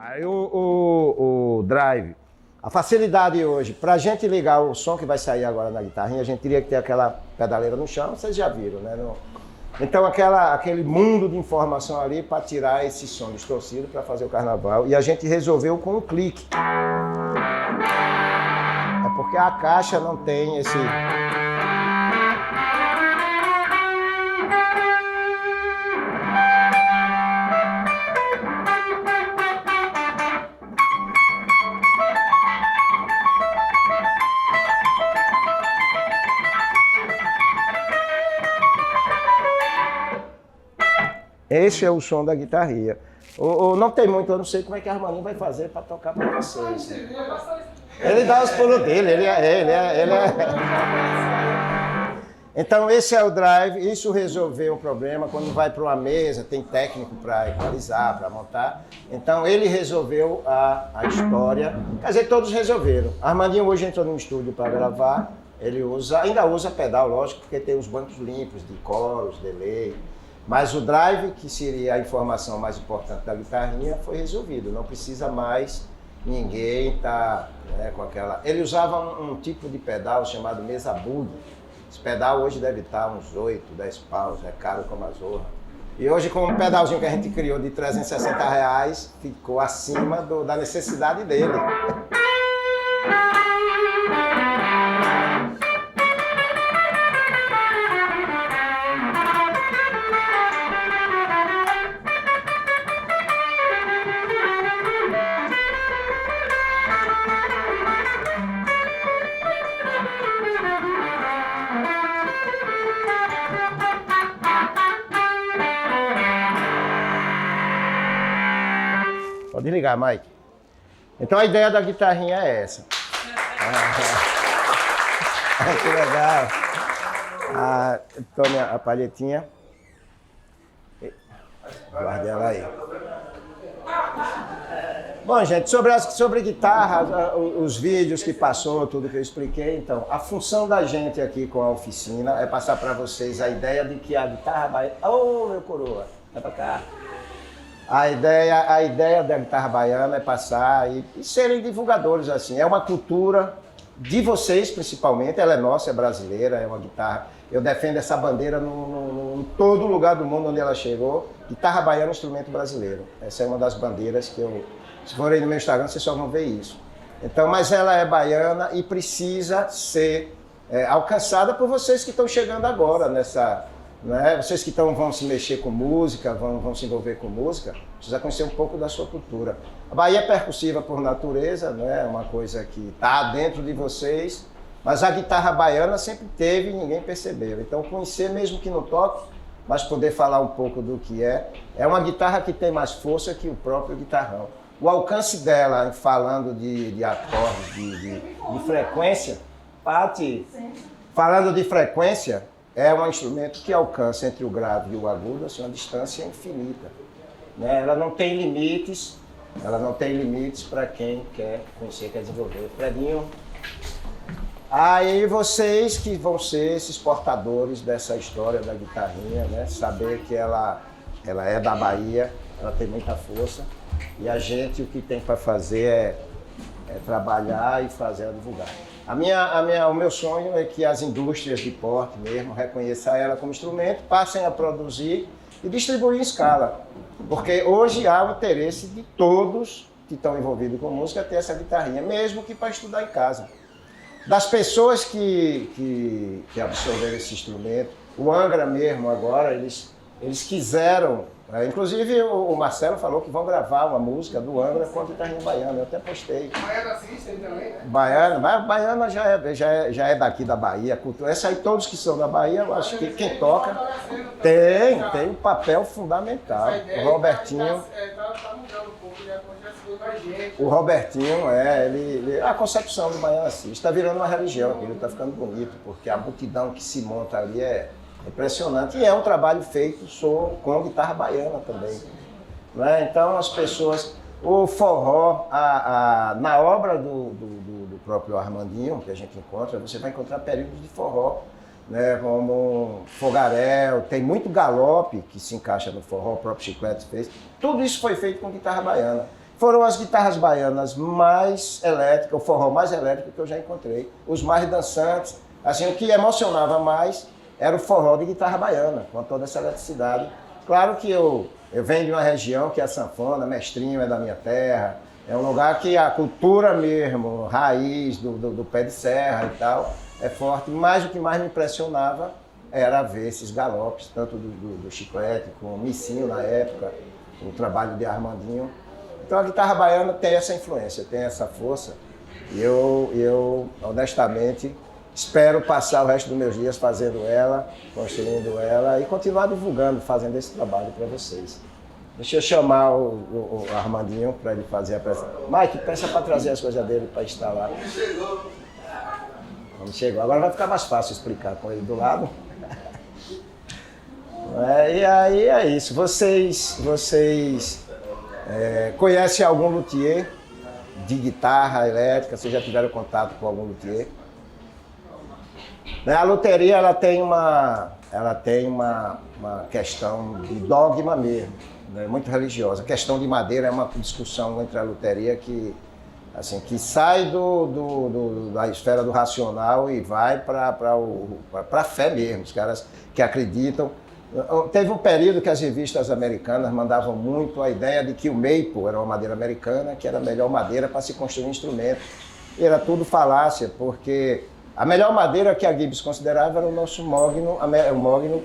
Aí o drive, a facilidade hoje, para a gente ligar o som que vai sair agora na guitarrinha, a gente teria que ter aquela pedaleira no chão, vocês já viram, né? Então aquele mundo de informação ali para tirar esse som distorcido para fazer o carnaval. E a gente resolveu com um clique. É porque a caixa não tem esse... Esse é o som da guitarrinha. Não tem muito, eu não sei como é que a Armandinho vai fazer para tocar para vocês. Ele dá os pulos dele, ele é... Então esse é o drive, isso resolveu o problema. Quando vai para uma mesa, tem técnico para equalizar, para montar. Então ele resolveu a história, quer dizer, todos resolveram. A Armandinho hoje entrou no estúdio para gravar, ele ainda usa pedal, lógico, porque tem os bancos limpos de coros, delay. Mas o drive, que seria a informação mais importante da guitarrinha, foi resolvido. Não precisa mais ninguém estar com aquela... Ele usava um tipo de pedal chamado mesa bug. Esse pedal hoje deve estar uns 8, 10 paus, é caro como a zorra. E hoje, com um pedalzinho que a gente criou de R$360, ficou acima da necessidade dele. Pode ligar, Mike. Então a ideia da guitarrinha é essa. Que legal. Tome a palhetinha. Guarde ela aí. Bom, gente, sobre guitarra, os vídeos que passou, tudo que eu expliquei, então, a função da gente aqui com a oficina é passar para vocês a ideia de que a guitarra baiana... Ô, meu coroa, vai pra cá. A ideia da guitarra baiana é passar e serem divulgadores, assim. É uma cultura de vocês, principalmente, ela é nossa, é brasileira, é uma guitarra. Eu defendo essa bandeira em todo lugar do mundo onde ela chegou. Guitarra baiana é um instrumento brasileiro. Essa é uma das bandeiras que se forem no meu Instagram, vocês só vão ver isso. Então, mas ela é baiana e precisa ser alcançada por vocês que estão chegando agora nessa... Né? Vocês que vão se mexer com música, vão se envolver com música, precisa conhecer um pouco da sua cultura. A Bahia é percussiva por natureza, né? É uma coisa que está dentro de vocês, mas a guitarra baiana sempre teve e ninguém percebeu. Então conhecer mesmo que não toque, mas poder falar um pouco do que é uma guitarra que tem mais força que o próprio guitarrão. O alcance dela, falando de acordes, de frequência, Pati, falando de frequência, é um instrumento que alcança entre o grave e o agudo assim, uma distância infinita. Né? Ela não tem limites para quem quer conhecer, quer desenvolver. Fredinho. Aí vocês que vão ser esses portadores dessa história da guitarrinha, né? Saber que ela é da Bahia, ela tem muita força. E a gente o que tem para fazer é trabalhar e fazer ela divulgar. O meu sonho é que as indústrias de porte mesmo reconheçam ela como instrumento, passem a produzir e distribuir em escala. Porque hoje há o interesse de todos que estão envolvidos com música ter essa guitarrinha, mesmo que para estudar em casa. Das pessoas que absorveram esse instrumento, o Angra mesmo agora, eles quiseram... Inclusive o Marcelo falou que vão gravar uma música do Angra com a guitarrinha baiana, eu até postei. Baiana assistem também, né? Baiana já é daqui da Bahia, cultura. Essa aí todos que são da Bahia, eu acho que quem toca tem um papel fundamental. O Robertinho... Tá mudando um pouco, já chegou mais gente. O Robertinho, a concepção do Baiano Assis está virando uma religião, aquilo está ficando bonito, porque a multidão que se monta ali é impressionante. E é um trabalho feito com guitarra baiana também. Né? Então as pessoas... O forró, na obra do próprio Armandinho, que a gente encontra, você vai encontrar períodos de forró, né? Como fogaréu, tem muito galope que se encaixa no forró, o próprio Chiclete fez. Tudo isso foi feito com guitarra baiana. foram as guitarras baianas mais elétricas, o forró mais elétrico que eu já encontrei. Os mais dançantes, assim, o que emocionava mais era o forró de guitarra baiana, com toda essa eletricidade. Claro que eu venho de uma região que é a sanfona, Mestrinho é da minha terra, é um lugar que a cultura mesmo, raiz do pé de serra e tal, é forte, mas o que mais me impressionava era ver esses galopes, tanto do Chiclete, com o Missinho na época, o trabalho de Armandinho. Então a guitarra baiana tem essa influência, tem essa força, e eu honestamente espero passar o resto dos meus dias fazendo ela, construindo ela e continuar divulgando, fazendo esse trabalho para vocês. Deixa eu chamar o Armandinho para ele fazer a apresentação. Mike, peça para trazer as coisas dele para instalar. Não chegou. Agora vai ficar mais fácil explicar com ele do lado. E aí é isso. Vocês conhecem algum luthier de guitarra elétrica? Vocês já tiveram contato com algum luthier? A luteria ela tem uma questão de dogma mesmo, né? Muito religiosa. A questão de madeira é uma discussão entre a luteria que sai da esfera do racional e vai para a fé mesmo. Os caras que acreditam. Teve um período que as revistas americanas mandavam muito a ideia de que o maple era uma madeira americana, que era a melhor madeira para se construir um instrumento. E era tudo falácia, porque a melhor madeira que a Gibson considerava era o nosso mogno, o mogno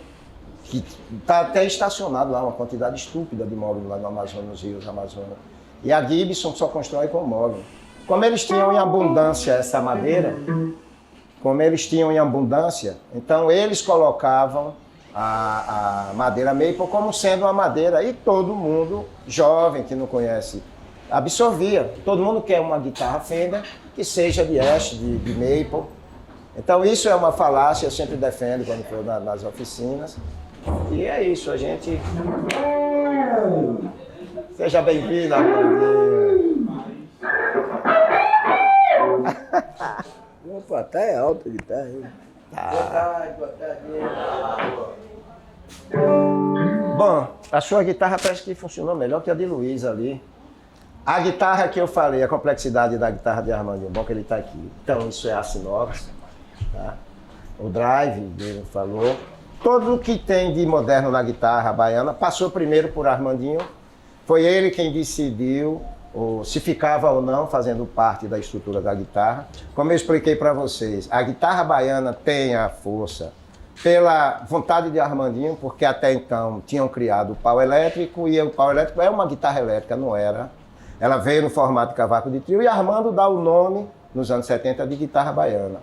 que está até estacionado lá, uma quantidade estúpida de mogno lá no Amazonas, nos rios do Amazonas. E a Gibson só constrói com mogno. Como eles tinham em abundância essa madeira, então eles colocavam a madeira maple como sendo uma madeira, e todo mundo, jovem que não conhece, absorvia. Todo mundo quer uma guitarra Fender que seja de ash, de maple. Então isso é uma falácia, eu sempre defendo quando estou nas oficinas. E é isso, a gente... Seja bem-vindo, Armandinho. Opa, tá é alta a guitarra, hein? Boa tarde. Bom, a sua guitarra parece que funcionou melhor que a de Luiz ali. A guitarra que eu falei, a complexidade da guitarra de Armandinho, bom que ele está aqui. Então isso é aço inox, tá? O drive dele falou. Tudo que tem de moderno na guitarra baiana passou primeiro por Armandinho. Foi ele quem decidiu se ficava ou não fazendo parte da estrutura da guitarra. Como eu expliquei para vocês, a guitarra baiana tem a força pela vontade de Armandinho, porque até então tinham criado o pau elétrico, e o pau elétrico é uma guitarra elétrica, não era. Ela veio no formato de cavaco de trio, e Armando dá o nome, nos anos 70, de guitarra baiana.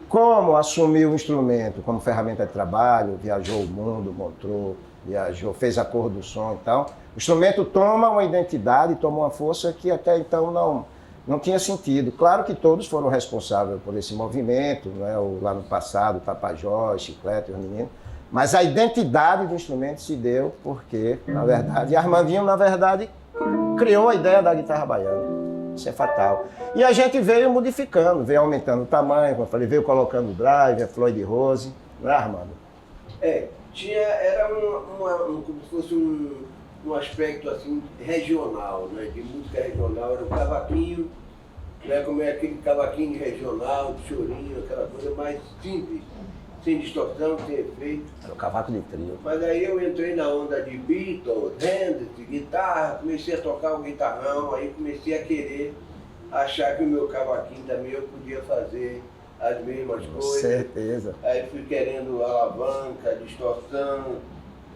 Como assumiu o instrumento como ferramenta de trabalho, viajou o mundo, mostrou, fez a cor do som e tal, o instrumento toma uma identidade, toma uma força que até então não tinha sentido. Claro que todos foram responsáveis por esse movimento, né? Lá no passado, o Tapajós, Chiclete, os meninos, mas a identidade do instrumento se deu porque, na verdade, Armandinho, na verdade, criou a ideia da guitarra baiana. Isso é fatal. E a gente veio modificando, veio aumentando o tamanho, como eu falei, veio colocando o drive, a Floyd Rose, não é, Armando? Era como se fosse um aspecto assim regional, né? De música regional, era um cavaquinho, né? Como é aquele cavaquinho regional, de chorinho, aquela coisa mais simples, sem distorção, sem efeito. Era o cavaco de trio. Mas aí eu entrei na onda de Beatles, Hendrix, guitarra, comecei a tocar um guitarrão, aí comecei a querer achar que o meu cavaquinho também eu podia fazer as mesmas coisas. Com certeza. Aí fui querendo alavanca, distorção.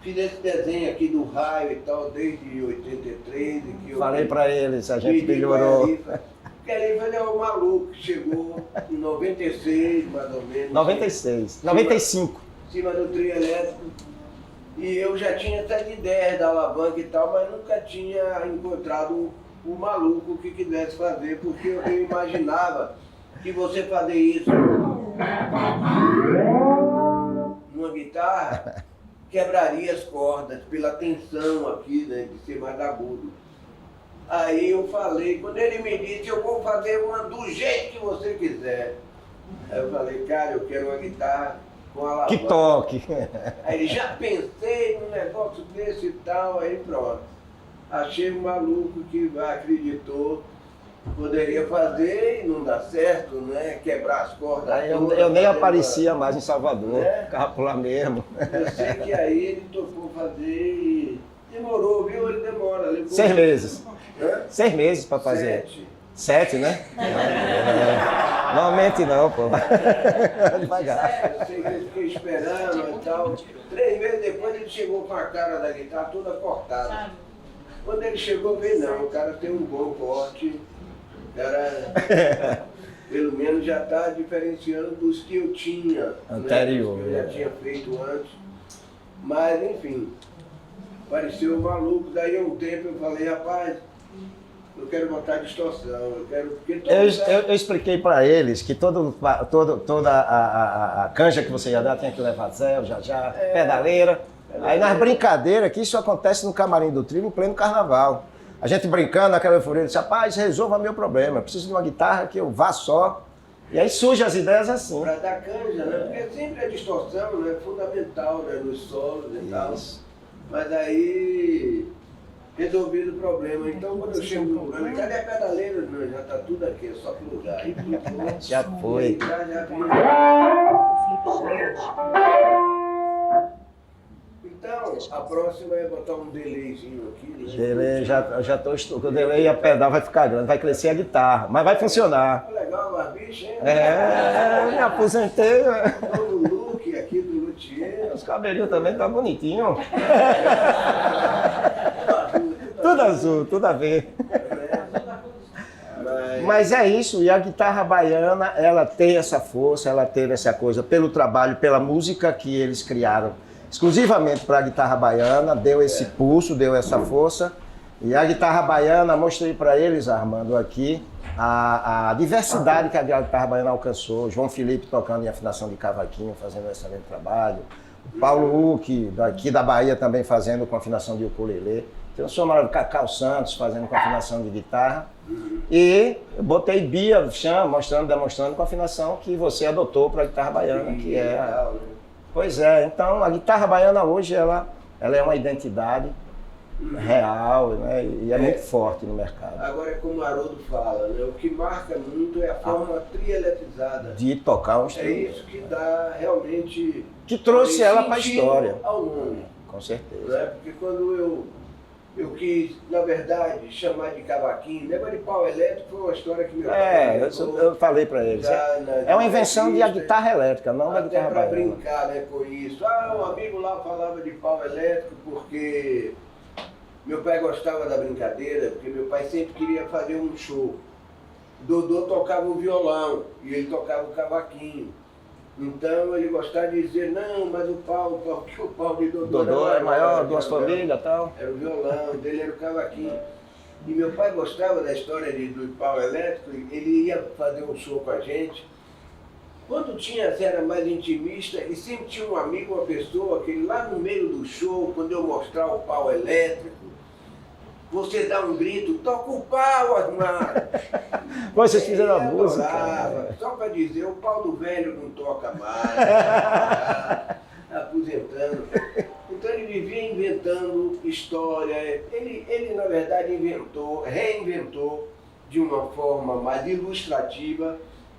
Fiz esse desenho aqui do raio e tal, desde 83. Que eu falei para eles, a gente melhorou. Querem fazer o maluco, chegou em 96, mais ou menos. 96, 95. Em cima do trio elétrico. E eu já tinha essas ideias da alavanca e tal, mas nunca tinha encontrado o maluco que quisesse fazer, porque eu imaginava que você fazer isso numa guitarra quebraria as cordas pela tensão aqui, né, de ser mais agudo. Aí eu falei, quando ele me disse, eu vou fazer uma do jeito que você quiser. Aí eu falei, cara, eu quero uma guitarra com alavanca. Que toque! Aí ele, já pensei num negócio desse e tal, aí pronto. achei um maluco que acreditou poderia fazer e não dá certo, né? Quebrar as cordas. Aí todas, eu nem fazer aparecia mais em Salvador, É. ficava por lá mesmo. Eu sei que aí ele tocou fazer e demorou, viu? Ele demora. Levou... 6 meses. Hã? 6 meses para fazer. 7. 7, né? Normalmente não, pô. Devagar. Eu sei que ele fiquei esperando e tal. 3 meses depois ele chegou com a cara da guitarra toda cortada. Quando ele chegou, eu falei, não, o cara tem um bom corte. O cara, pelo menos, já está diferenciando dos que eu tinha. Anterior. Né, que eu já tinha feito antes. Mas, enfim, pareceu maluco. Daí, um tempo, eu falei, rapaz, eu quero botar distorção. Eu quero... Porque Eu expliquei para eles que toda a canja que você ia dar tinha que levar Zé, já, pedaleira. Aí nas brincadeiras, que isso acontece no camarim do trio, em pleno carnaval. A gente brincando naquela euforia, disse, rapaz, resolva meu problema, eu preciso de uma guitarra que eu vá só. E aí surgem as ideias assim. Para dar canja, né? Porque sempre a distorção, né, é fundamental, né, nos solos e tal. Mas aí, resolvido o problema. Então, quando eu chego no programa, cadê a pedaleira? Não, já está tudo aqui, é só plugar. Aí, Já foi. Já vi. Então, a próxima é botar um delayzinho aqui. Né? Delay, já estou estudando. O delay e a pedal vai ficar grande, vai crescer a guitarra, mas vai funcionar. Legal, barbicha, hein? Me aposentei. Novo look aqui do luthier. Os cabelinhos também tá bonitinho. Tudo azul, tudo a ver. Mas é isso, e a guitarra baiana, ela tem essa força, ela teve essa coisa pelo trabalho, pela música que eles criaram exclusivamente para a guitarra baiana, deu esse pulso, deu essa força. E a guitarra baiana, mostrei para eles, Armando, aqui, a diversidade que a guitarra baiana alcançou. João Felipe tocando em afinação de cavaquinho, fazendo um excelente trabalho. O Paulo Huck, daqui da Bahia, também fazendo com afinação de ukulele. Tem o senhor Cacau Santos fazendo com afinação de guitarra. E eu botei Bia Chan demonstrando com a afinação que você adotou para a guitarra baiana, que é a... Pois é, então a guitarra baiana hoje ela é uma identidade real, né, e é muito forte no mercado. Agora é como o Haroldo fala, né, o que marca muito é a forma trieletrizada. De tocar um É instrumento. isso que dá realmente... Que trouxe ela para a sentido história. Ao nome. Com certeza. Né? Porque quando eu quis, na verdade, chamar de cavaquinho, negócio de pau elétrico foi uma história que meu pai eu falei para eles. É uma invenção de a guitarra elétrica, não da guitarra para baiana. brincar, né, com isso. Um amigo lá falava de pau elétrico porque meu pai gostava da brincadeira, porque meu pai sempre queria fazer um show. Dodô tocava o violão e ele tocava o cavaquinho. Então ele gostava de dizer, não, mas o pau de Dodô Dodô é maior, duas famílias e tal. Era o violão, dele era o cavaquinho. E meu pai gostava da história do pau elétrico, ele ia fazer um show com a gente. Quando tinha, era mais intimista, e sempre tinha um amigo, uma pessoa, que lá no meio do show, quando eu mostrar o pau elétrico, você dá um grito, toca o pau, Asmar! Vocês fizeram a música. Adorava, só para dizer, o pau do velho não toca mais, tá aposentando. Então ele vivia inventando história, ele na verdade reinventou de uma forma mais ilustrativa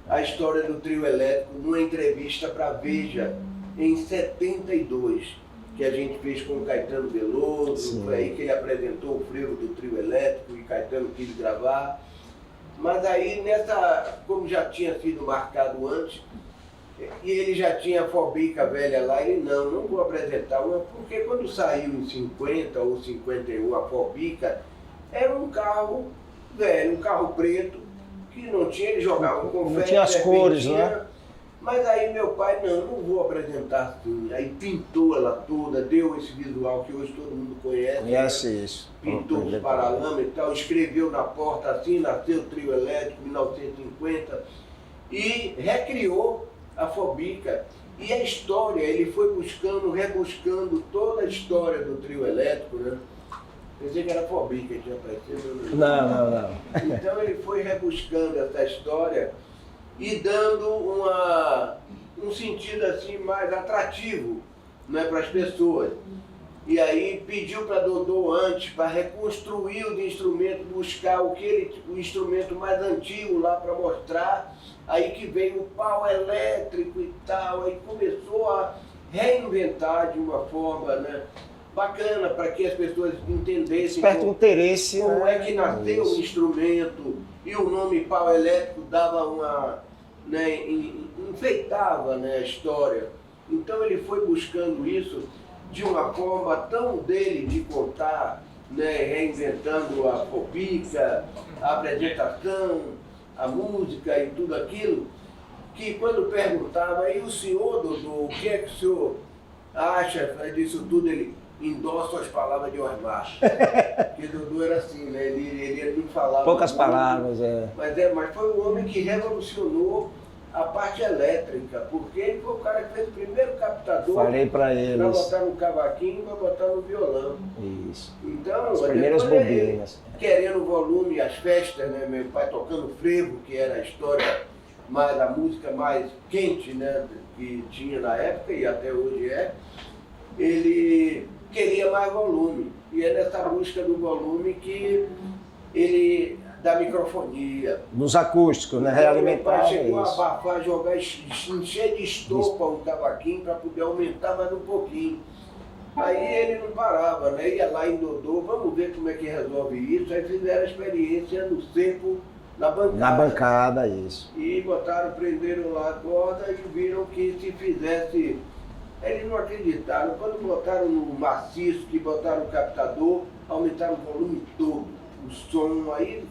a história do trio elétrico numa entrevista para Veja em 72. Que a gente fez com o Caetano Veloso, foi aí que ele apresentou o frevo do trio elétrico e Caetano quis gravar. Mas aí, como já tinha sido marcado antes, e ele já tinha a Fobica velha lá, ele não vou apresentar uma, porque quando saiu em 50 ou 51 a Fobica, era um carro velho, um carro preto, que não tinha, ele jogava com confete. Não tinha as cores, né? Mas aí meu pai, não vou apresentar assim. Aí pintou ela toda, deu esse visual que hoje todo mundo conhece. Conhece isso. Pintou os paralamas e tal, escreveu na porta assim, nasceu o trio elétrico em 1950 e recriou a Fobica. E a história, ele foi rebuscando toda a história do trio elétrico, né? Pensei que era Fobica que tinha aparecido. Não. Então ele foi rebuscando essa história e dando um sentido assim mais atrativo, né, para as pessoas. E aí pediu para Dodô antes, para reconstruir os instrumentos, buscar o instrumento mais antigo lá para mostrar. Aí que veio o pau elétrico e tal, aí começou a reinventar de uma forma, né, bacana para que as pessoas entendessem Desperta interesse, como né? é que nasceu o instrumento, e o nome pau elétrico dava uma, né, enfeitava, né, a história. Então ele foi buscando isso de uma forma tão dele de contar, né, reinventando a fopica, a apresentação, a música e tudo aquilo, que quando perguntava, e o senhor, Dodô, o que é que o senhor acha disso tudo? Ele endossa as palavras de Osmar. Porque Dodô era assim, né? Ele não falava Poucas muito, palavras, é. Mas foi um homem que revolucionou a parte elétrica, porque ele foi o cara que fez o primeiro captador. Falei para Para eles. botar no cavaquinho, para botar no violão. Isso. Então, As primeiras depois ele, bobinas. querendo volume, as festas, né? Meu pai tocando frevo, que era a história, mais a música mais quente, né? Que tinha na época e até hoje é. Ele queria mais volume. E é nessa busca do volume que ele, da microfonia. Nos acústicos, né? Meu Realimentar pai chegou a isso. abafar, jogar, encher de estopa um cavaquinho para poder aumentar mais um pouquinho. Aí ele não parava, né? Ia lá em Dodô, vamos ver como é que resolve isso. Aí fizeram a experiência no cepo, na bancada. Na bancada, isso. E botaram, prenderam lá a corda e viram que se fizesse... Eles não acreditaram. Quando botaram no maciço, que botaram o captador, aumentaram o volume todo. O som, aí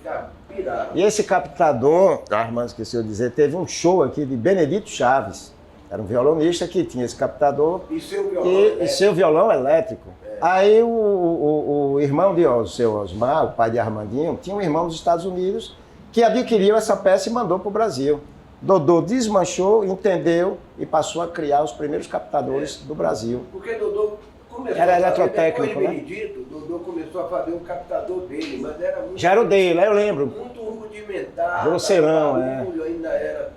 piraram. E esse captador, Armando esqueceu de dizer, teve um show aqui de Benedito Chaves. Era um violonista que tinha esse captador E seu violão e elétrico? seu violão elétrico. Aí o irmão de o seu Osmar, o pai de Armandinho, tinha um irmão dos Estados Unidos que adquiriu essa peça e mandou para o Brasil. Dodô desmanchou, entendeu e passou a criar os primeiros captadores do Brasil. Porque Dodô começou Era a fazer, eletrotécnico, depois né? de Benedito, Dodô começou a fazer o captador dele, mas era muito, Já era o dele, eu lembro. muito rudimentar. Grosseirão, barulho, ainda era.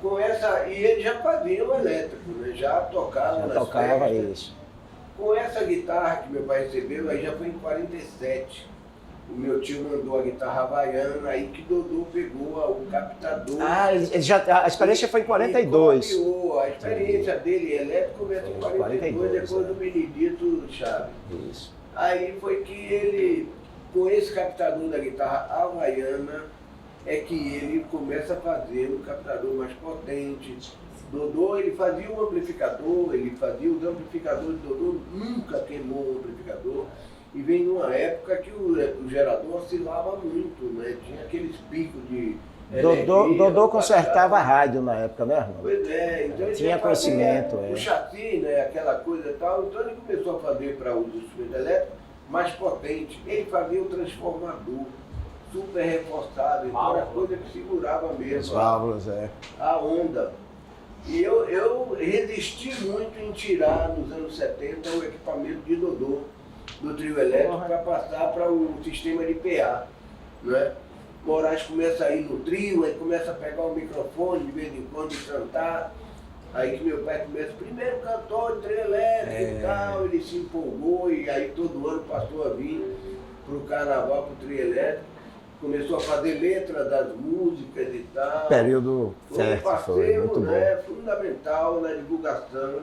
Com essa, e ele já fazia o elétrico, né? Já tocava Já nas tocava festas. isso. Com essa guitarra que meu pai recebeu, aí já foi em 47. O meu tio mandou a guitarra havaiana, aí que Dodô pegou o captador. Ah, a experiência foi em 42. E copiou. A experiência dele elétrico começou em 42, depois do Benedito Chaves. Isso. Aí foi que ele, com esse captador da guitarra havaiana, é que ele começa a fazer um captador mais potente. Dodô, ele fazia o amplificador, ele fazia os amplificadores. Dodô nunca queimou um amplificador. E vem numa época que o gerador oscilava muito, né? Tinha aqueles picos de Dodô consertava rádio na época, né, Armando? Pois é, então ele Tinha conhecimento, é. o chassi, né, aquela coisa e tal, então ele começou a fazer para o instrumento elétrico mais potente. Ele fazia o transformador, super reforçado, então era coisa que segurava As mesmo válvulas, é. a onda. E eu resisti muito em tirar, nos anos 70, o equipamento de Dodô, do trio elétrico, para passar para o sistema de PA, né? Moraes começa a ir no trio, aí começa a pegar o microfone de vez em quando e cantar. Aí que meu pai começa, primeiro cantor de trio elétrico e tal, ele se empolgou e aí todo ano passou a vir para o carnaval, para o trio elétrico. Começou a fazer letra das músicas e tal. Período Foi um certo, foi parceiro, muito bom. né, fundamental na divulgação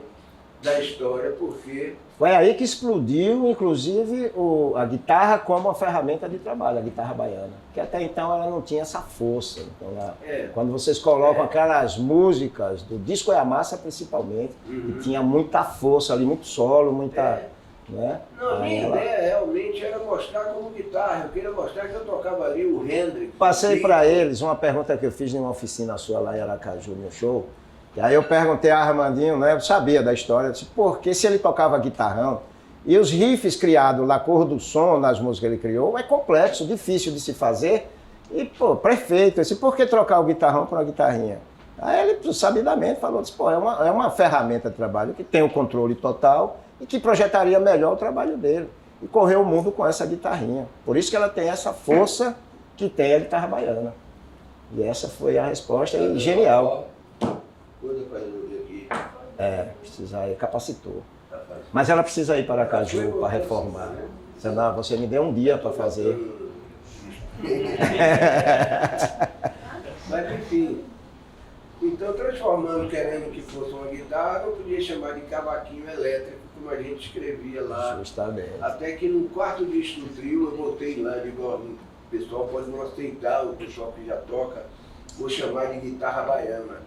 da história, porque Foi aí que explodiu, inclusive, a guitarra como uma ferramenta de trabalho, a guitarra baiana. Que até então ela não tinha essa força. Então, quando vocês colocam aquelas músicas do Disco é a Massa, principalmente, que tinha muita força ali, muito solo, muita... Né? Não, a minha ideia realmente era mostrar como guitarra. Eu queria mostrar que eu tocava ali o Hendrix. Passei para eles uma pergunta que eu fiz em uma oficina sua lá em Aracaju, no show. E aí eu perguntei a Armandinho, né? Eu sabia da história, eu disse, porque se ele tocava guitarrão e os riffs criados na cor do som, nas músicas que ele criou, é complexo, difícil de se fazer. E, pô, prefeito, eu disse, por que trocar o guitarrão por uma guitarrinha? Aí ele, sabidamente, falou, disse, pô, é uma ferramenta de trabalho que tem o controle total e que projetaria melhor o trabalho dele. E correu o mundo com essa guitarrinha. Por isso que ela tem essa força que tem a guitarra baiana. E essa foi a resposta, e genial. Coisa para resolver aqui. Precisar, capacitou. Tá fazendo. Mas ela precisa ir para Aracaju para reformar. Senão você me deu um dia para fazer. Mas enfim, então transformando, querendo que fosse uma guitarra, não podia chamar de cavaquinho elétrico, como a gente escrevia lá. Justamente. Até que no quarto disco do trio eu botei lá, digo, ó, o pessoal pode não aceitar, o pessoal que já toca, vou chamar de guitarra baiana.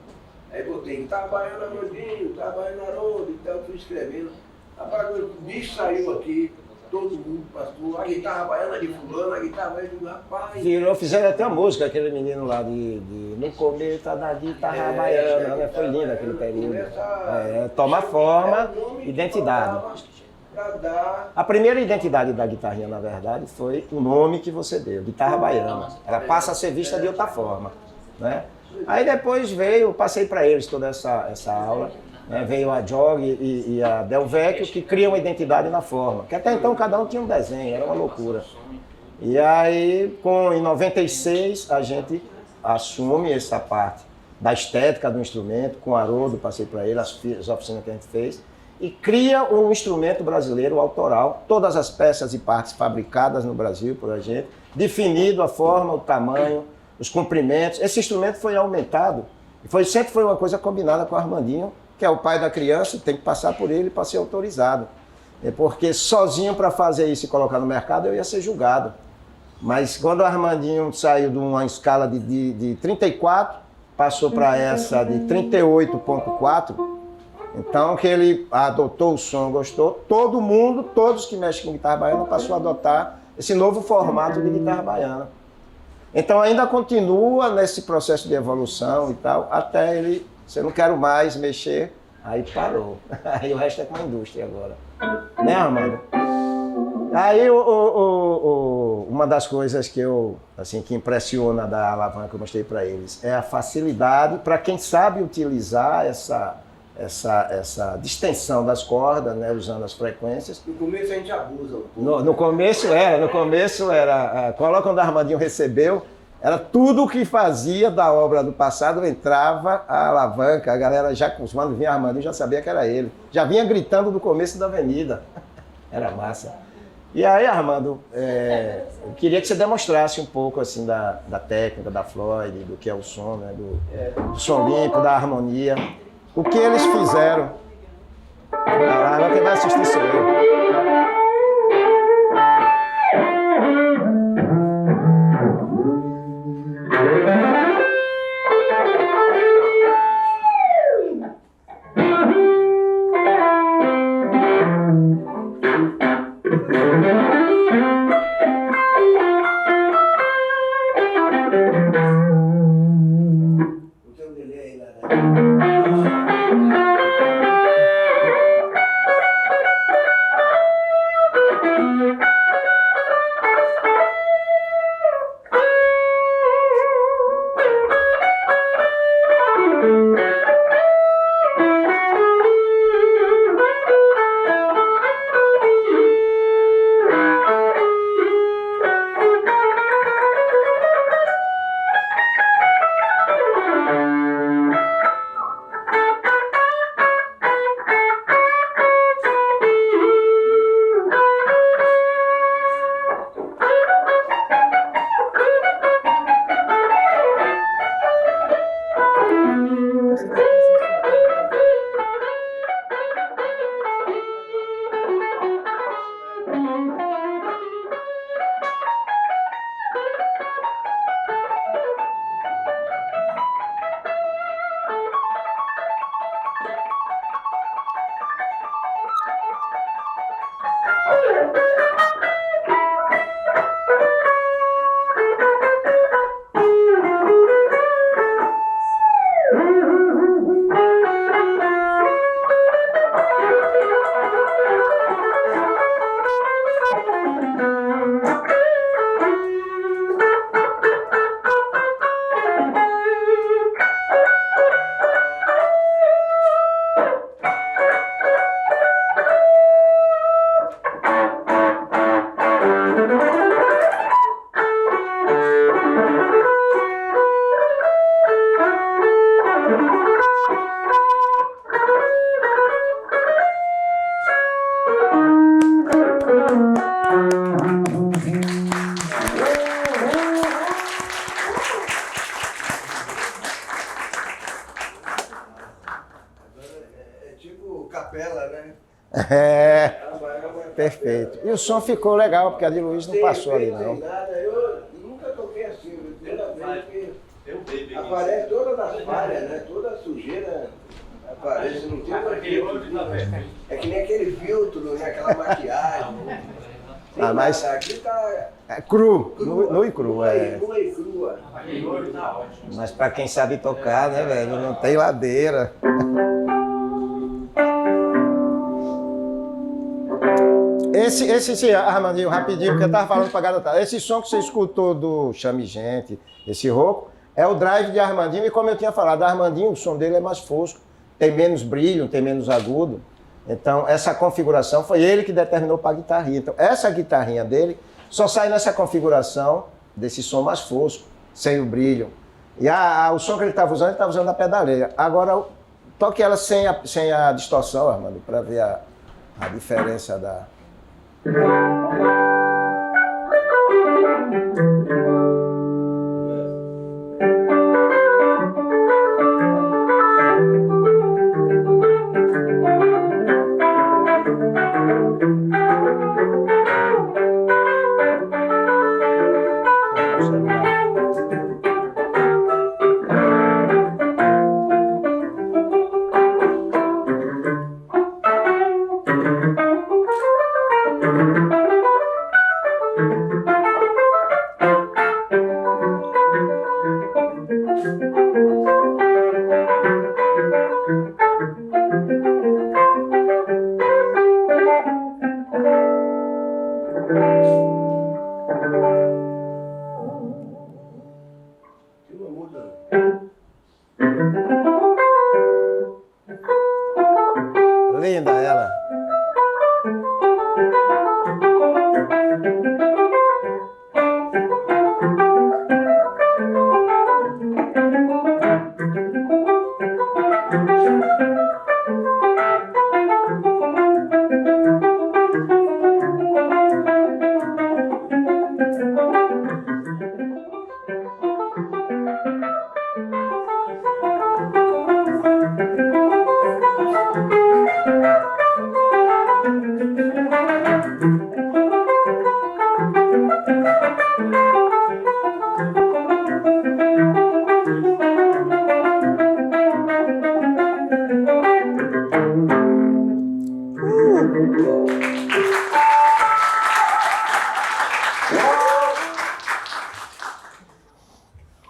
Aí botei guitarra baiana Armandinho, guitarra baiana Haroldo e tal, fui escrevendo. Rapaz, o disco saiu aqui, todo mundo passou, a guitarra baiana de fulano, a guitarra baiana de rapaz. Virou, fizeram até a música, aquele menino lá de no começo da guitarra baiana, né? Foi lindo aquele período. Toma forma, identidade. A primeira identidade da guitarrinha, na verdade, foi o nome que você deu, guitarra baiana. Ela passa a ser vista de outra forma, né? Aí depois passei para eles toda essa aula, né? Veio a Jog e a Del Vecchio, que criam uma identidade na forma, que até então cada um tinha um desenho, era uma loucura. E aí, em 96, a gente assume essa parte da estética do instrumento, com o Haroldo, passei para ele, as oficinas que a gente fez, e cria um instrumento brasileiro autoral, todas as peças e partes fabricadas no Brasil por a gente, definido a forma, o tamanho, os comprimentos. Esse instrumento foi aumentado, e sempre foi uma coisa combinada com o Armandinho, que é o pai da criança, tem que passar por ele para ser autorizado. Porque sozinho para fazer isso e colocar no mercado eu ia ser julgado. Mas quando o Armandinho saiu de uma escala de 34, passou para essa de 38,4, então que ele adotou o som, gostou, todo mundo, todos que mexem com guitarra baiana, passou a adotar esse novo formato de guitarra baiana. Então ainda continua nesse processo de evolução e tal, até ele, se eu não quero mais mexer, aí parou. Aí o resto é com a indústria agora. Né, Armando? Aí uma das coisas que que impressiona da alavanca que eu mostrei para eles é a facilidade para quem sabe utilizar essa distensão das cordas, né, usando as frequências. No começo a gente abusa um pouco. No começo era, quando o Armandinho recebeu, era tudo o que fazia da obra do passado, entrava a alavanca, a galera já, quando vinha Armandinho, já sabia que era ele. Já vinha gritando do começo da avenida. Era massa. E aí, Armando, eu queria que você demonstrasse um pouco assim da técnica da Floyd, do que é o som, né, do som limpo, da harmonia. O que eles fizeram. Agora quem vai assistir sou eu. É, perfeito. E o som ficou legal, porque a de Luiz não passou ali, não. Nada, eu nunca toquei assim, toda vez que aparece todas as falhas, né? Toda a sujeira aparece, não tem mais filtro. É que nem aquele filtro, né? Aquela maquiagem. Ah, mas Aqui tá é cru, nu e cru, é. nua e crua. Mas pra quem sabe tocar, né, velho, não tem ladeira. Esse Armandinho, rapidinho, porque eu tava falando pra garotada. Esse som que você escutou do Chame Gente, esse rouco, é o drive de Armandinho. E como eu tinha falado, Armandinho, o som dele é mais fosco, tem menos brilho, tem menos agudo. Então, essa configuração foi ele que determinou para a guitarrinha. Então, essa guitarrinha dele só sai nessa configuração desse som mais fosco, sem o brilho. E o som que ele estava usando a pedaleira. Agora, toque ela sem a distorção, Armando, para ver a diferença da... Linda ela.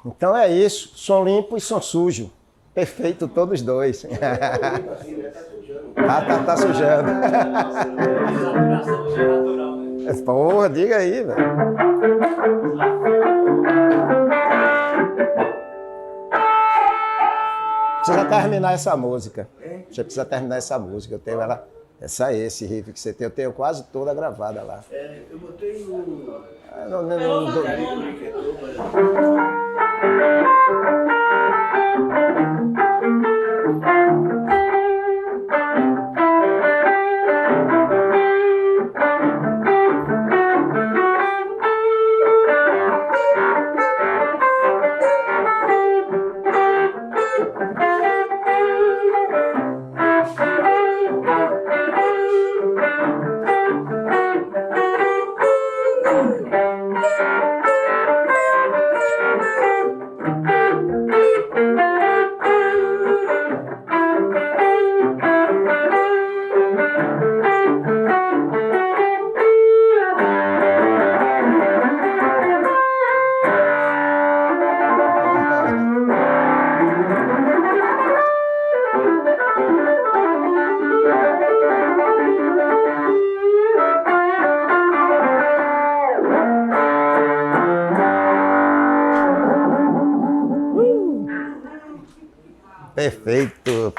Então é isso, som limpo e som sujo. Perfeito todos dois. Tá sujando. Porra, diga aí, velho. Precisa terminar essa música. Você precisa terminar essa música. Eu tenho ela, esse riff que você tem, eu tenho quase toda gravada lá. É, eu botei no...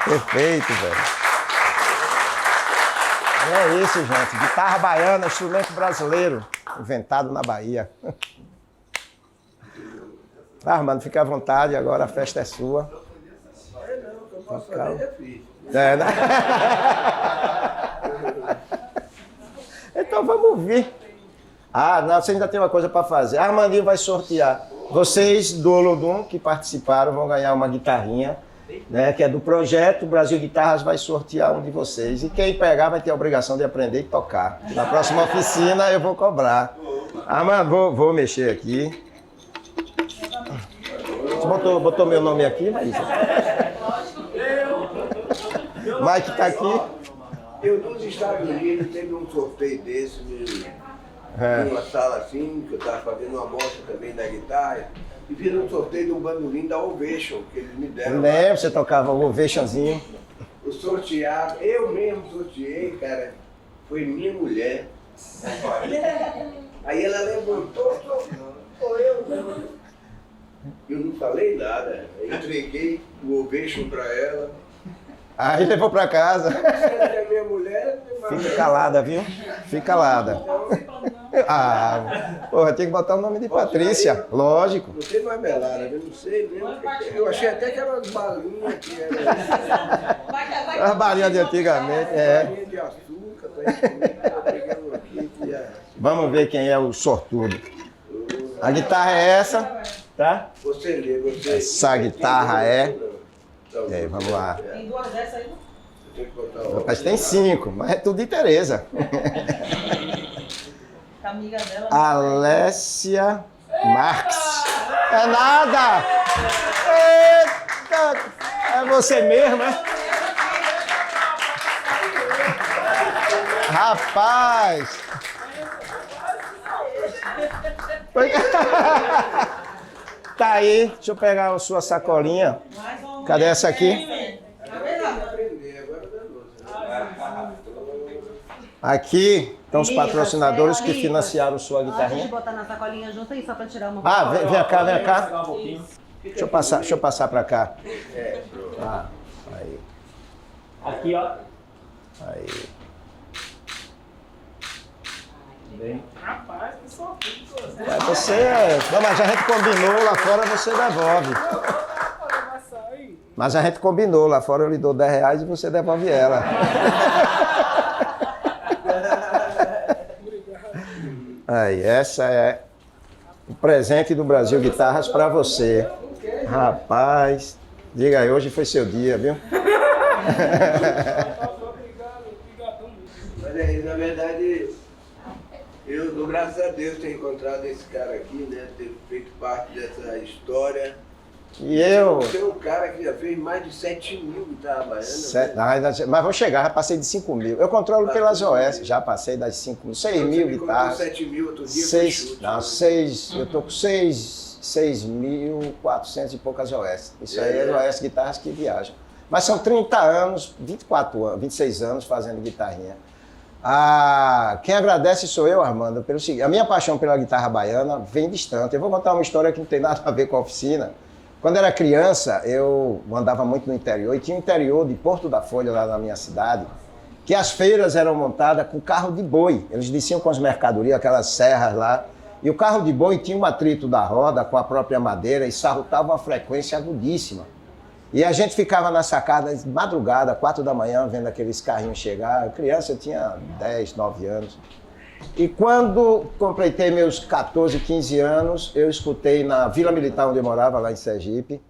Perfeito, velho. É isso, gente. Guitarra baiana, instrumento brasileiro, inventado na Bahia. Armando, fica à vontade, agora a festa é sua. Não, o que eu posso fazer é difícil. É, né? Então vamos ouvir. Ah, não, você ainda tem uma coisa para fazer. Armandinho vai sortear. Vocês do Olodum que participaram vão ganhar uma guitarrinha. né, que é do projeto, o Brasil Guitarras vai sortear um de vocês. E quem pegar vai ter a obrigação de aprender e tocar. Na próxima oficina eu vou cobrar. Ah, mano, vou mexer aqui. Você botou meu nome aqui, Maísa? Mike tá aqui. Eu nos Estados Unidos teve um sorteio desse numa sala assim, que eu estava fazendo uma amostra também da guitarra, e fiz um sorteio de um bandolim da Ovation, que eles me deram. Eu lembro, você tocava o Ovationzinho. O sorteado, eu mesmo sorteei, cara, foi minha mulher. Aí ela levantou, sou eu, né? Eu não falei nada, eu entreguei o Ovation para ela. Aí levou pra casa. É minha mulher, Fica calada, viu? Fica calada. Ah, porra, tem que botar o nome de Patrícia, lógico. Não tem mais melada, eu não sei mesmo. Eu achei até que eram as balinhas que eram. As balinhas de antigamente, Balinha de açúcar, tá pegando aqui. Vamos ver quem é o sortudo. A guitarra é essa, tá? Você lê, você. Essa guitarra é. Vamos lá. Tem duas dessas aí, não? Eu tenho que botar outra. Rapaz, tem 5, mas é tudo de Tereza. A amiga dela. Alessia Marques. É nada! Eita! É você mesmo, né? Rapaz! Tá aí, deixa eu pegar a sua sacolinha. Cadê essa aqui? Aqui estão os patrocinadores que financiaram sua Deixa eu guitarrinha. botar na sacolinha junto aí, só pra tirar uma. Ah, vem cá, vem cá. Deixa eu passar pra cá. Ah, aí, Aqui, ó. aí. Bem. Rapaz, que sortudo você. Mas você é... Não, mas a gente combinou, lá fora você devolve. Mas a gente combinou, lá fora eu lhe dou R$10 e você devolve ela. Aí, essa é o presente do Brasil Guitarras pra você. Rapaz, diga aí, hoje foi seu dia, viu? Mas aí, na verdade, eu dou graças a Deus ter encontrado esse cara aqui, né? Ter feito parte dessa história. E eu... Você é um cara que já fez mais de 7.000 guitarras baianas. Mas vou chegar, já passei de 5.000. Eu controlo pelas OS, já passei das 5.000, 6.000 guitarras. 7.000 outro dia, foi chute, né? Eu tô com 6.400 e poucas OS. Isso aí é OS guitarras que viajam. Mas são 30 anos, 24 anos, 26 anos fazendo guitarrinha. Quem agradece sou eu, Armando, pelo seguinte, a minha paixão pela guitarra baiana vem distante. Eu vou contar uma história que não tem nada a ver com a oficina. Quando era criança, eu andava muito no interior, e tinha um interior de Porto da Folha, lá na minha cidade, que as feiras eram montadas com carro de boi. Eles desciam com as mercadorias, aquelas serras lá, e o carro de boi tinha um atrito da roda com a própria madeira e sarrutava uma frequência agudíssima. E a gente ficava na sacada de madrugada, 4 da manhã, vendo aqueles carrinhos chegar. Criança, eu tinha 10, 9 anos. E quando completei meus 14, 15 anos, eu escutei na Vila Militar, onde eu morava, lá em Sergipe,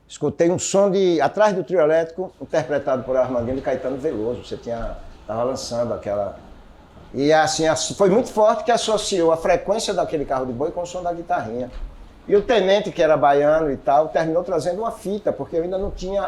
escutei um som de atrás do trio elétrico, interpretado por Armandinho e Caetano Veloso. Você estava lançando aquela... E assim, foi muito forte que associou a frequência daquele carro de boi com o som da guitarrinha. E o tenente, que era baiano e tal, terminou trazendo uma fita, porque eu ainda não tinha,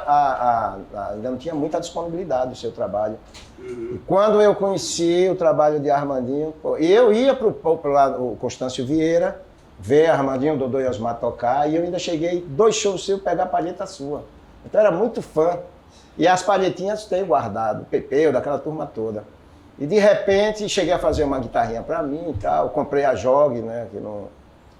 ainda não tinha muita disponibilidade do seu trabalho. E quando eu conheci o trabalho de Armandinho, eu ia para o Constâncio Vieira, ver Armandinho, Dodô e Osmar tocar, e eu ainda cheguei 2 shows seus pegar a palheta sua. Então eu era muito fã. E as palhetinhas tenho guardado, Pepeu, daquela turma toda. E de repente cheguei a fazer uma guitarrinha para mim e tal, comprei a Jog, né, que não...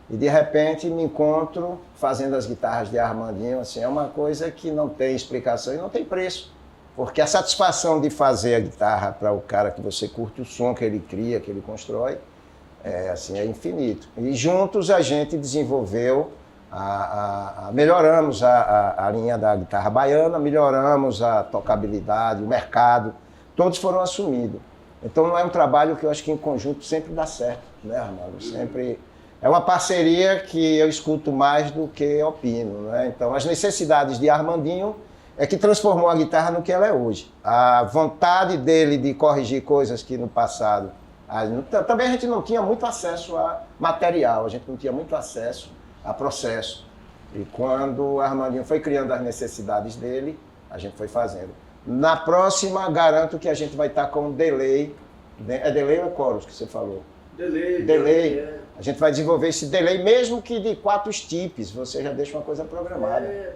E de repente me encontro fazendo as guitarras de Armandinho, assim, é uma coisa que não tem explicação e não tem preço. Porque a satisfação de fazer a guitarra para o cara que você curte o som que ele cria, que ele constrói, assim, é infinito. E juntos a gente desenvolveu, melhoramos a linha da guitarra baiana, melhoramos a tocabilidade, o mercado, todos foram assumidos. Então não é um trabalho que eu acho que em conjunto sempre dá certo, né, Armando? Sempre... É uma parceria que eu escuto mais do que opino, né? Então, as necessidades de Armandinho, é que transformou a guitarra no que ela é hoje. A vontade dele de corrigir coisas que no passado... Também a gente não tinha muito acesso a material, a gente não tinha muito acesso a processo. E quando o Armandinho foi criando as necessidades dele, a gente foi fazendo. Na próxima, garanto que a gente vai estar com um delay. É delay ou é chorus que você falou? Delay. É. A gente vai desenvolver esse delay, mesmo que de 4 steps, você já deixa uma coisa programada.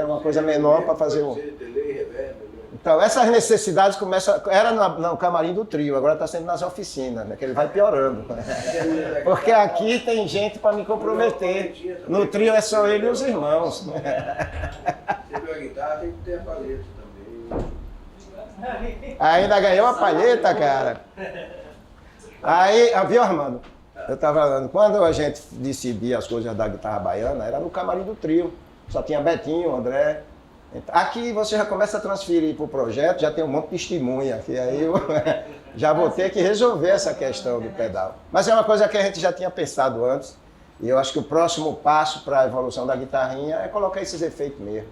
Uma coisa menor para fazer um... Delay, reverb, né? Então, essas necessidades começam... Era no camarim do trio, agora está sendo nas oficinas, né? Que ele vai piorando. Porque aqui tem gente para me comprometer. No trio é só ele e os irmãos. Você viu a guitarra, tem que ter a palheta também. Ainda ganhou a palheta, cara. Aí, viu, Armando? Eu estava falando, quando a gente decidia as coisas da guitarra baiana, era no camarim do trio. Só tinha Betinho, André. Aqui você já começa a transferir para o projeto, já tem um monte de testemunha, que aí eu já vou ter que resolver essa questão do pedal. Mas é uma coisa que a gente já tinha pensado antes, e eu acho que o próximo passo para a evolução da guitarrinha é colocar esses efeitos mesmo.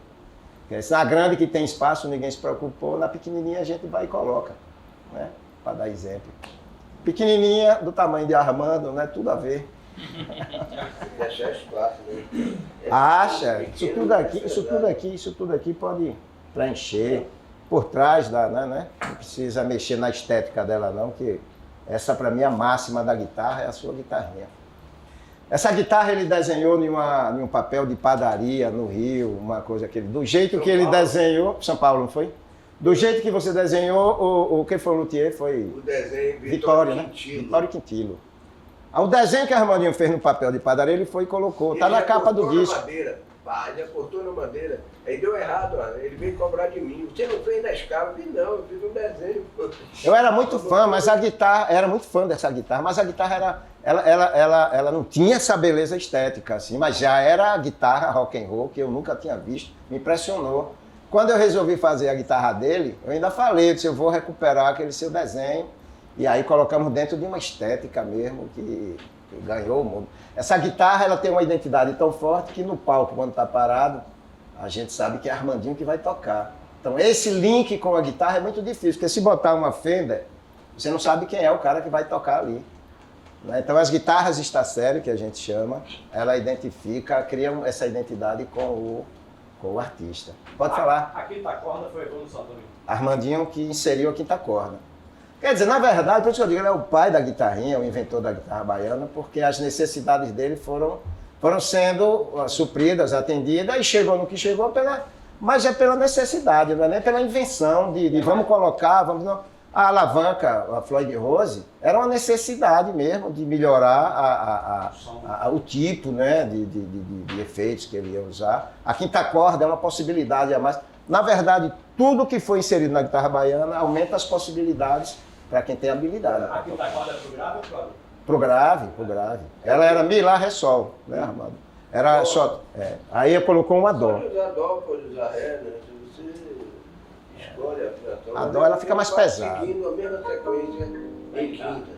Na grande que tem espaço, ninguém se preocupou, na pequenininha a gente vai e coloca, né? Para dar exemplo. Pequenininha, do tamanho de Armando, né? Tudo a ver. Tem que achar espaço, né? Acha, isso tudo aqui pode preencher por trás da, né? Não precisa mexer na estética dela não, que essa para mim é a máxima da guitarra, é a sua guitarrinha. Essa guitarra ele desenhou em um papel de padaria no Rio, uma coisa que ele, do jeito que ele desenhou, São Paulo, não foi? Do jeito que você desenhou, o que foi o luthier foi O desenho Vitória, né? Vitória Quintilo. O desenho que a Armandinho fez no papel de padaria, ele foi e colocou. Tá na capa do disco. Já cortou na madeira. Aí deu errado, ele veio cobrar de mim. Você não fez na escala? Eu disse, não, eu fiz um desenho. Eu era muito fã, mas a guitarra, era muito fã dessa guitarra, mas a guitarra ela não tinha essa beleza estética, assim, mas já era a guitarra rock and roll que eu nunca tinha visto, me impressionou. Quando eu resolvi fazer a guitarra dele, eu ainda falei, eu disse, eu vou recuperar aquele seu desenho. E aí colocamos dentro de uma estética mesmo que ganhou o mundo. Essa guitarra ela tem uma identidade tão forte que no palco, quando está parado, a gente sabe que é Armandinho que vai tocar. Então esse link com a guitarra é muito difícil, porque se botar uma Fender, você não sabe quem é o cara que vai tocar ali. Então as guitarras está sério, que a gente chama, ela identifica, cria essa identidade com o artista. Pode falar. A quinta corda foi a evolução também. Armandinho que inseriu a quinta corda. Quer dizer, na verdade, por isso que eu digo, ele é o pai da guitarrinha, o inventor da guitarra baiana, porque as necessidades dele foram sendo supridas, atendidas, e chegou no que chegou mas é pela necessidade, não é nem pela invenção de vamos colocar, vamos não. A alavanca, a Floyd Rose, era uma necessidade mesmo de melhorar o tipo, né, de efeitos que ele ia usar. A quinta corda é uma possibilidade a mais. Na verdade, tudo que foi inserido na guitarra baiana aumenta as possibilidades para quem tem habilidade. A quinta corda é pro grave ou pro grave? Pro grave. Ela era Mi, Lá, Ré, Sol, né, Armando? Era só... Aí colocou uma Dó. Pode usar Dó, pode usar Ré, né? Se você escolhe a Dó, ela fica mais pesada. Seguindo a mesma sequência em quinta.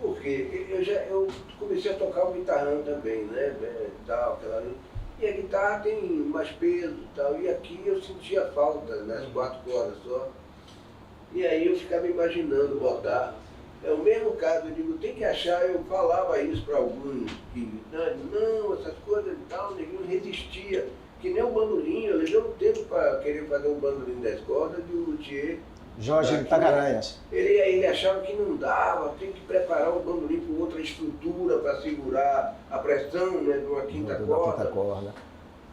Por quê? Eu comecei a tocar o guitarrão também, né? Tal, e a guitarra tem mais peso e tal. E aqui eu sentia falta nas 4 cordas só. E aí eu ficava imaginando botar. É o mesmo caso, eu digo, tem que achar, eu falava isso para alguns, que não, essas coisas e tal, ninguém resistia. Que nem o bandolim, eu levei um tempo para querer fazer um bandolim 10 cordas de um luthier. Jorge Tagaranhas. Ele achava que não dava, tem que preparar o bandolim com outra estrutura para segurar a pressão, né, de uma quinta corda.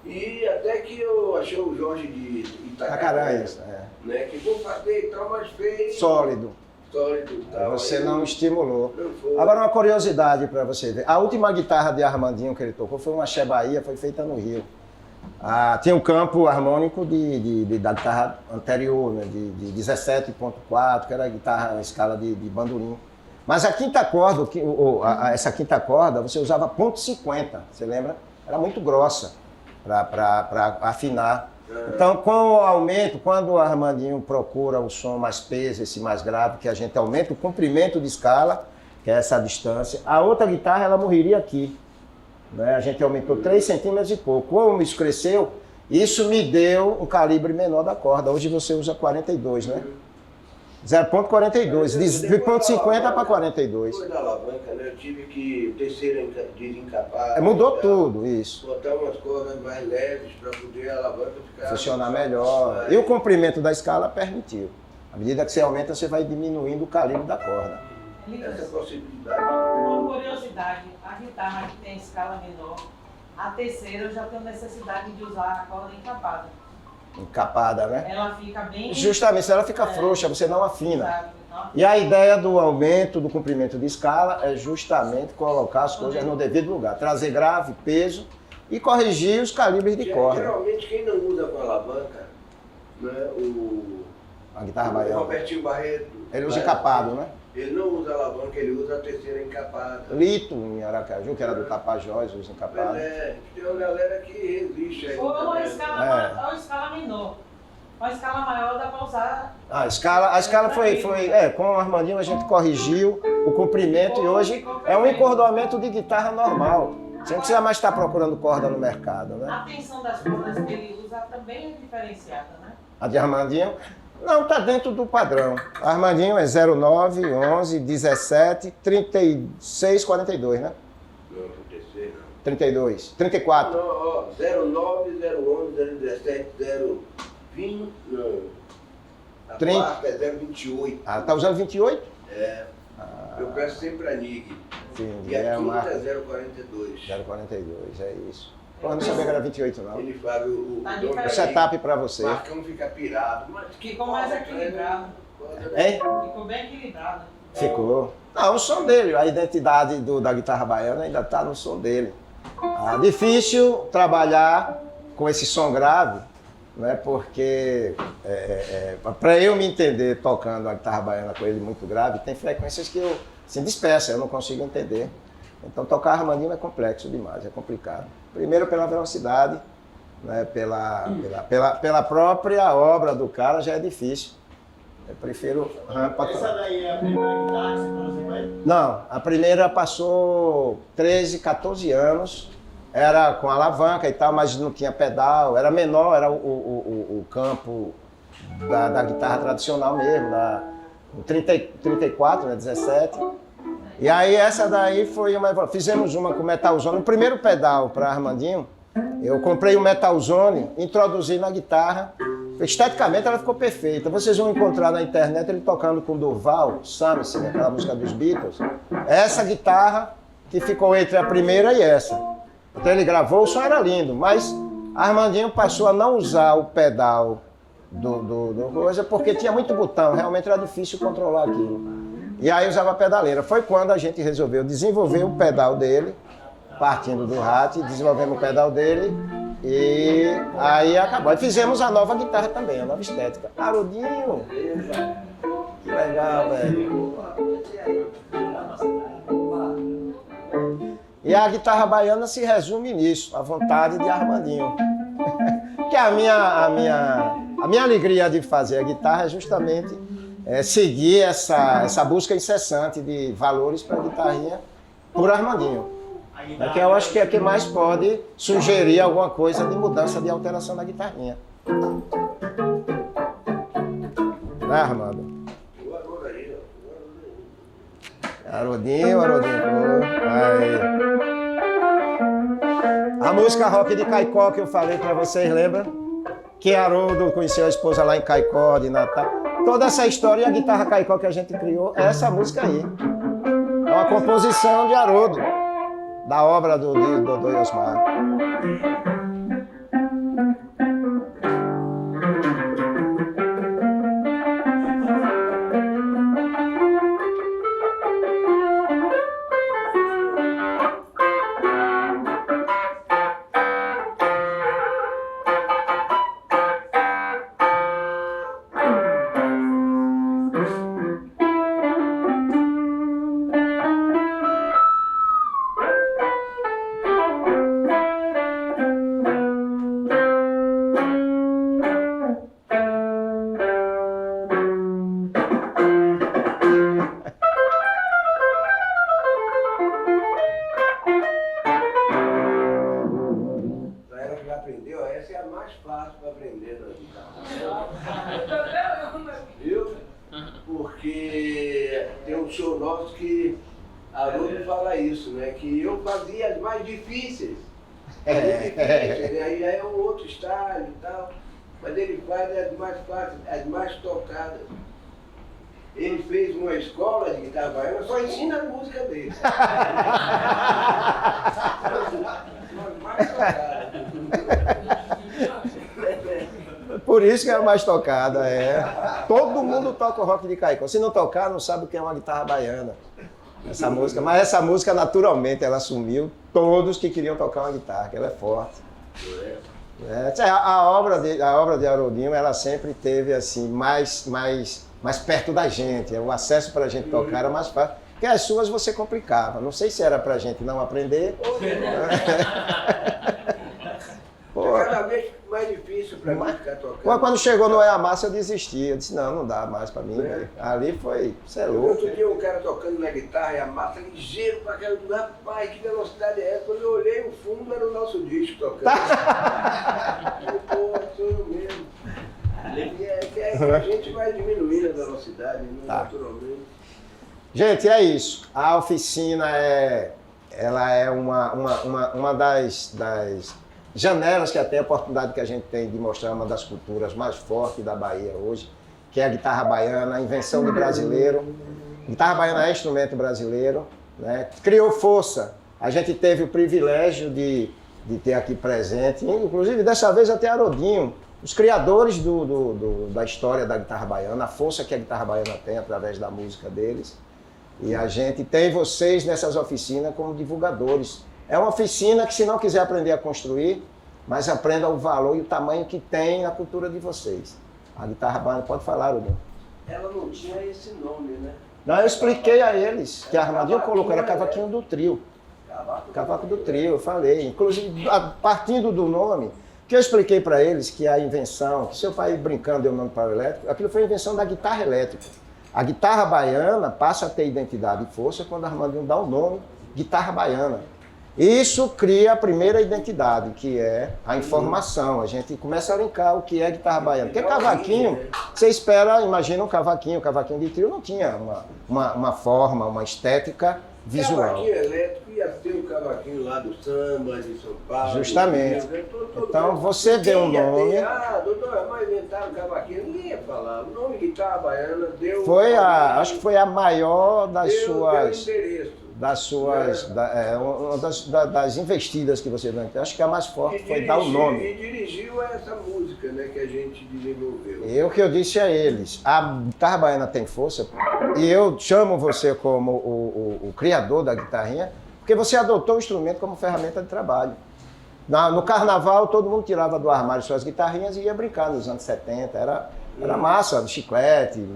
E até que eu achei o Jorge de Itacaranhas, né, que vou fazer e tal, mas fez... Sólido e tal. Você não estimulou. Não foi. Agora uma curiosidade para você ver. A última guitarra de Armandinho que ele tocou foi uma Che Bahia, foi feita no Rio. Tinha um campo harmônico da guitarra anterior, né, de 17.4, que era a guitarra na escala de bandolim. Mas a quinta corda, essa quinta corda, você usava .50, você lembra? Era muito grossa para afinar. Então, com o aumento, quando o Armandinho procura o som mais peso, esse mais grave, que a gente aumenta o comprimento de escala, que é essa distância, a outra guitarra ela morreria aqui. Né? A gente aumentou 3 centímetros e pouco. Como isso cresceu, Isso me deu um calibre menor da corda. Hoje você usa 42, né? 0,42, de 0,50 para 42. Depois da alavanca, né? Eu tive que desencapar. Mudou tudo, isso. Botar umas cordas mais leves para poder a alavanca ficar... Funcionar melhor. E o comprimento da escala permitiu. À medida que você aumenta, você vai diminuindo o calibre da corda. Essa possibilidade. Uma curiosidade, a guitarra que tem escala menor, a terceira eu já tenho necessidade de usar a corda encapada. Encapada, né? Ela fica bem... Justamente, se ela fica frouxa, você não afina. Sabe? Não. E a ideia do aumento do comprimento de escala é justamente colocar as coisas no devido lugar. Trazer grave, peso e corrigir os calibres de corda. Geralmente quem não usa com alavanca, né? A guitarra O baiana. Robertinho Barreto. Ele usa encapado, né? Ele não usa alavanca, ele usa a terceira encapada. Lito, em Aracaju, que era do Tapajós, usa encapado. Tem uma galera que resiste aí. Ou uma também, escala, ou escala menor. Uma escala maior dá para usar. A escala foi com o Armandinho a gente corrigiu o comprimento e hoje é um encordoamento de guitarra normal. Você não precisa mais estar procurando corda no mercado, né? A tensão das cordas que ele usa também é diferenciada, né? A de Armandinho, não, está dentro do padrão. A Armandinho é 09, 11, 17, 36, 42, né? Não, acontecer, não. 32, 34. Não, ó, 09, 011, 017, 020, não. A 30. quarta é 028. Ah, tá usando 28? É. Eu peço sempre a NIG. Entendi, E a é uma quinta é 042. 042, é isso. Pô, eu não sabia que era 28 não. Ele fala o Tá dono da diferente. Setup para você. NIG, o Marcão fica pirado. Mas que Ficou mais corda, equilibrado. Hein? Ficou bem equilibrado. Ficou. Não, o som dele, a identidade da guitarra baiana ainda está no som dele. Difícil trabalhar com esse som grave, né? Porque para eu me entender tocando a guitarra baiana com ele muito grave, tem frequências que eu se dispersa, eu não consigo entender. Então tocar Armandinho é complexo demais, é complicado. Primeiro pela velocidade, né? pela própria obra do cara já é difícil. Eu prefiro rampa. Essa daí é a primeira guitarra que você trouxe com ele? Não, a primeira passou 13, 14 anos, era com alavanca e tal, mas não tinha pedal, era menor, era o campo da guitarra tradicional mesmo, o 34, né, 17. E aí essa daí foi fizemos uma com Metalzone, o primeiro pedal para Armandinho, eu comprei o Metalzone, introduzi na guitarra, esteticamente ela ficou perfeita. Vocês vão encontrar na internet ele tocando com Durval Samson, aquela música dos Beatles. Essa guitarra que ficou entre a primeira e essa. Então ele gravou, o som era lindo, mas Armandinho passou a não usar o pedal do coisa porque tinha muito botão, realmente era difícil controlar aquilo. E aí usava a pedaleira. Foi quando a gente resolveu desenvolver o pedal dele, partindo do Rat, desenvolvemos o pedal dele e aí acabou. E fizemos a nova guitarra também, a nova estética. Harudinho! Que legal, velho. E a guitarra baiana se resume nisso, a vontade de Armandinho. Que a minha alegria de fazer a guitarra é justamente seguir essa busca incessante de valores para a guitarrinha por Armandinho. Que eu acho que é que mais pode sugerir alguma coisa de mudança, de alteração da guitarrinha. Né, Armando? Harudinho. Aí. A música rock de Caicó que eu falei pra vocês, lembra? Que Haroldo conheceu a esposa lá em Caicó, de Natal. Toda essa história e a guitarra Caicó que a gente criou é essa música aí. É uma composição de Haroldo, da obra do Osmar. tem um show nosso que Haroldo fala isso, né? Que eu fazia as mais difíceis. Aí já é um outro estágio e tal. Mas ele faz as mais fáceis, as mais tocadas. Ele fez uma escola de guitarra baiana, só ensina a música dele. As mais tocadas. Por isso que é a mais tocada, Todo mundo toca o rock de Caicó. Se não tocar, não sabe o que é uma guitarra baiana. Essa música, mas essa música, naturalmente, ela assumiu todos que queriam tocar uma guitarra, que ela é forte. A obra de Haroldinho, ela sempre teve assim, mais perto da gente. O acesso para a gente tocar era mais fácil. Porque as suas você complicava. Não sei se era para a gente não aprender. Cada vez mais difícil para mim ficar tocando. Quando chegou no É a Massa, eu desisti. Eu disse, não dá mais para mim. Ali foi, você é louco. Outro dia um cara tocando na guitarra e a massa ligeiro pra caramba. Rapaz, que velocidade é essa? Quando eu olhei o fundo, era o nosso disco tocando. Pô, sou eu mesmo. E a gente vai diminuindo a velocidade, naturalmente. Gente, é isso. A oficina ela é uma das janelas que até a oportunidade que a gente tem de mostrar uma das culturas mais fortes da Bahia hoje, que é a guitarra baiana, a invenção do brasileiro. Guitarra baiana é instrumento brasileiro, né? Criou força. A gente teve o privilégio de ter aqui presente, inclusive dessa vez até Haroldinho, os criadores da história da guitarra baiana, a força que a guitarra baiana tem através da música deles. E a gente tem vocês nessas oficinas como divulgadores. É uma oficina que, se não quiser aprender a construir, mas aprenda o valor e o tamanho que tem na cultura de vocês. A guitarra baiana, pode falar, Haroldinho? Ela não tinha esse nome, né? Não, eu expliquei a eles que a Armandinho colocou, era cavaquinho do trio. Cavaco do trio, eu falei. Inclusive, partindo do nome, que eu expliquei para eles que a invenção, que seu pai brincando deu o nome para o elétrico, aquilo foi a invenção da guitarra elétrica. A guitarra baiana passa a ter identidade e força quando a Armandinho dá o nome guitarra baiana. Isso cria a primeira identidade, que é a informação. A gente começa a linkar o que é guitarra baiana. Porque cavaquinho, você espera, imagina um cavaquinho de trio não tinha uma forma, uma estética visual. Cavaquinho elétrico ia ser o cavaquinho lá do samba, de São Paulo. Justamente. Então você deu um nome. Doutor, mas inventaram cavaquinho, ninguém ia falar. O nome guitarra baiana deu. Acho que foi a maior das suas. Uma das investidas que você deu. Acho que a mais forte foi dar o nome. E dirigiu essa música, né, que a gente desenvolveu. O que eu disse a eles, a guitarra baiana tem força, e eu chamo você como o criador da guitarrinha, porque você adotou o instrumento como ferramenta de trabalho. No carnaval, todo mundo tirava do armário suas guitarrinhas e ia brincar nos anos 70. Era massa, chiclete,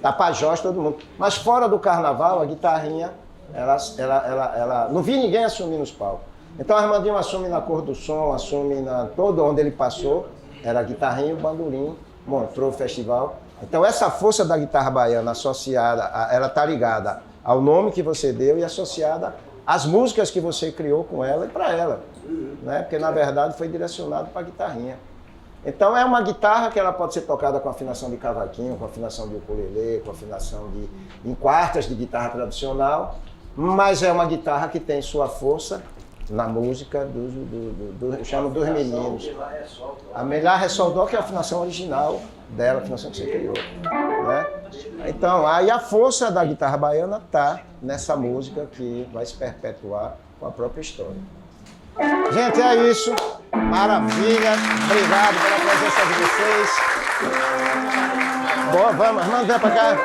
tapajós, todo mundo. Mas fora do carnaval, a guitarrinha, ela não vi ninguém assumir nos palcos. Então, Armandinho assume na Cor do Som, assume todo onde ele passou, era a guitarrinha e o bandolim, montou o festival. Então, essa força da guitarra baiana associada, ela está ligada ao nome que você deu e associada às músicas que você criou com ela e para ela, né? Porque, na verdade, foi direcionado para a guitarrinha. Então, é uma guitarra que ela pode ser tocada com afinação de cavaquinho, com afinação de ukulele, com afinação em quartas de guitarra tradicional, mas é uma guitarra que tem sua força na música eu chamo dos meninos. A melhor ressoldó, que é a afinação original dela, a afinação que você criou, né? Então, aí a força da guitarra baiana está nessa música que vai se perpetuar com a própria história. Gente, é isso. Maravilha. Obrigado pela presença de vocês. Boa, vamos, Armando, vem pra cá.